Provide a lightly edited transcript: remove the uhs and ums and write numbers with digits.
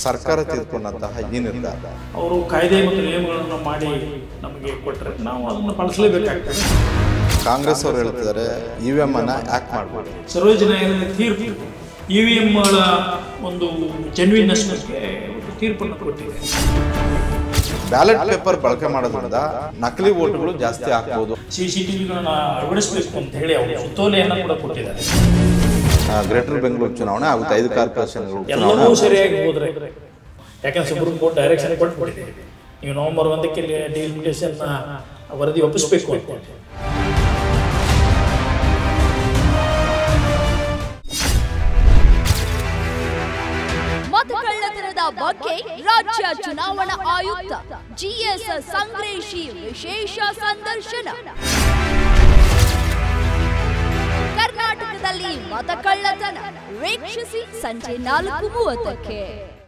ಸರ್ಕಾರ ತೆಗೆದುಕೊಂಡಂತಹ ಈ ನಿರ್ಧಾರ ಅವರು ಕಾಯ್ದೆ ಮತ್ತು ನಿಯಮಗಳನ್ನು ಮಾಡಿ ನಮಗೆ ಕೊಟ್ಟರೆ ನಾವು ಅದನ್ನು ಪಾಲಿಸಲೇಬೇಕಾಗ್ತದೆ. ಕಾಂಗ್ರೆಸ್ ಅವರು ಹೇಳ್ತಿದ್ದಾರೆ ಇವಿಎಂ ಅನ್ನ ಯಾಕೆ ಮಾಡಬಹುದು. ಸರ್ವೋಚ್ಚ ನ್ಯಾಯಾಲಯದ ತೀರ್ಪು ಇವಿಎಂಗಳ ಒಂದು ಜೆನ್ಯೂನ್ನೆಸ್ ಬಗ್ಗೆ ಒಂದು ತೀರ್ಪನ್ನು ಕೊಟ್ಟಿದೆ. ಬ್ಯಾಲೆಟ್ ಪೇಪರ್ ಬಳಕೆ ಮಾಡೋದ್ರಿಂದ ನಕಲಿ ವೋಟ್ಗಳು ಜಾಸ್ತಿ ಆಗ್ಬೋದು. CCTVಗಳನ್ನ ಅಳವಡಿಸಬೇಕು ಅಂತ ಹೇಳಿ ಅವರು ಸುತ್ತೋಲೆಯನ್ನು ಕೂಡ ಕೊಟ್ಟಿದ್ದಾರೆ. ಗ್ರೇಟರ್ ಬೆಂಗಳೂರು ಚುನಾವಣೆ ಆಗುತ್ತೆ, 5 ಕಾರ್ಪೊರೇಷನ್ಗಳು ಎಲ್ಲವೂ ಸರಿಯಾಗಿ ಹೋದ್ರೆ, ಯಾಕಂದ್ರೆ ಸುಪ್ರೀಂ ಕೋರ್ಟ್ ಡೈರೆಕ್ಷನ್ ಕೊಟ್ಬಿಟ್ಟಿದೆ, ನೀವು ನವೆಂಬರ್ 1ಕ್ಕೆ ಡಿಲಿಮಿಟೇಷನ್ ವರದಿ ಒಪ್ಪಿಸಬೇಕು ಅಂತ. ಮತಕಳ್ಳತನದ ಬಗ್ಗೆ ರಾಜ್ಯ ಚುನಾವಣಾ ಆಯುಕ್ತ GS ಸಂಗ್ರೇಶಿ ವಿಶೇಷ ಸಂದರ್ಶನ. ಕರ್ನಾಟಕದಲ್ಲಿ ಮತಕಳ್ಳತನ ವೀಕ್ಷಿಸಿ ಸಂಜೆ 4:30ಕ್ಕೆ.